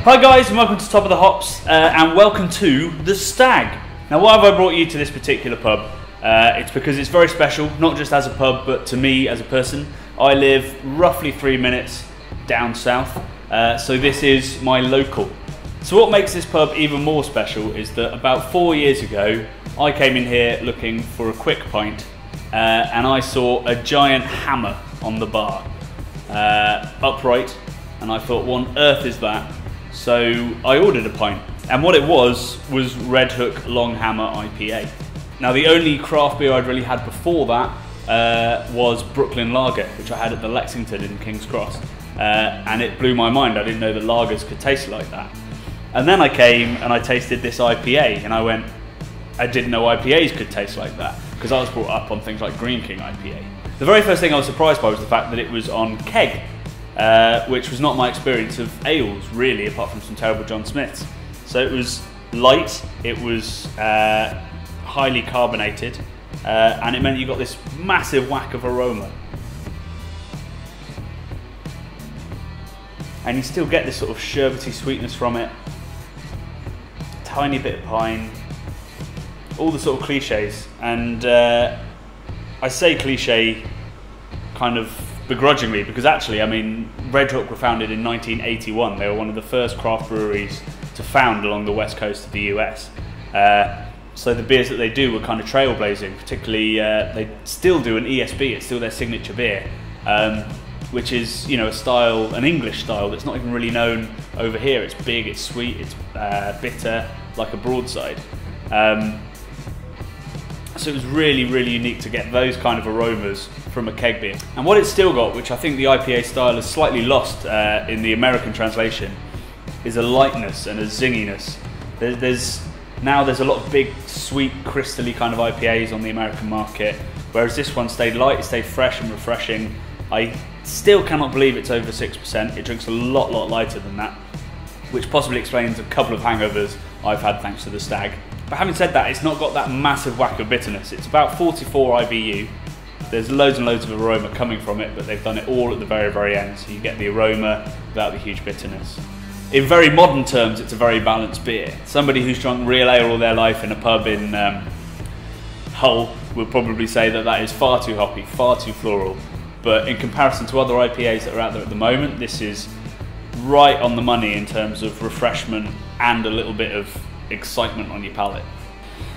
Hi guys, and welcome to Top of the Hops, and welcome to the Stag. Now, why have I brought you to this particular pub? It's because it's very special, not just as a pub, but to me as a person. I live roughly 3 minutes down south, so this is my local. So what makes this pub even more special is that about 4 years ago, I came in here looking for a quick pint, and I saw a giant hammer on the bar, upright, and I thought, what on earth is that? So I ordered a pint, and what it was Red Hook Long Hammer IPA. Now, the only craft beer I'd really had before that was Brooklyn Lager, which I had at the Lexington in King's Cross, and it blew my mind. I didn't know that lagers could taste like that. And then I came and I tasted this IPA, and I went, I didn't know IPAs could taste like that, because I was brought up on things like Green King IPA. The very first thing I was surprised by was the fact that it was on keg, which was not my experience of ales, really, apart from some terrible John Smiths. So it was light, it was highly carbonated, and it meant you got this massive whack of aroma. And you still get this sort of sherbety sweetness from it, tiny bit of pine, all the sort of cliches. And I say cliche kind of begrudgingly, because actually, I mean, Red Hook were founded in 1981. They were one of the first craft breweries to found along the west coast of the US. So the beers that they do were kind of trailblazing, particularly they still do an ESB, it's still their signature beer, which is, you know, a style, an English style that's not even really known over here. It's big, it's sweet, it's bitter, like a broadside. So it was really, really unique to get those kind of aromas from a keg beer. And what it's still got, which I think the IPA style has slightly lost in the American translation, is a lightness and a zinginess. There's a lot of big, sweet, crystally kind of IPAs on the American market, whereas this one stayed light, it stayed fresh and refreshing. I still cannot believe it's over 6%. It drinks a lot lighter than that, which possibly explains a couple of hangovers I've had thanks to the Stag. But having said that, it's not got that massive whack of bitterness. It's about 44 IBU. There's loads and loads of aroma coming from it, but they've done it all at the very, very end, so you get the aroma without the huge bitterness. In very modern terms, it's a very balanced beer. Somebody who's drunk real ale all their life in a pub in Hull would probably say that that is far too hoppy, far too floral. But in comparison to other IPAs that are out there at the moment, this is right on the money in terms of refreshment and a little bit of excitement on your palate.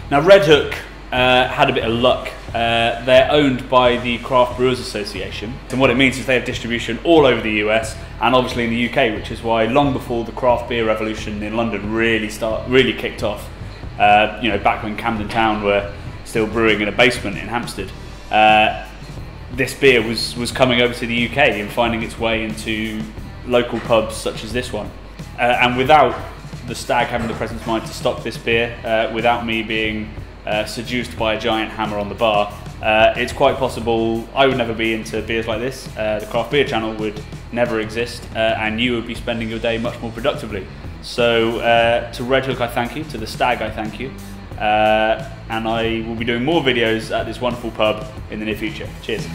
Now, Red Hook had a bit of luck. They're owned by the Craft Brewers Association, and what it means is they have distribution all over the US and obviously in the UK, which is why long before the craft beer revolution in London really kicked off, you know, back when Camden Town were still brewing in a basement in Hampstead, this beer was coming over to the UK and finding its way into local pubs such as this one. And without the Stag having the presence of mind to stock this beer, without me being seduced by a giant hammer on the bar, it's quite possible I would never be into beers like this. The Craft Beer channel would never exist, and you would be spending your day much more productively. So to Red Hook I thank you, to the Stag I thank you, and I will be doing more videos at this wonderful pub in the near future. Cheers.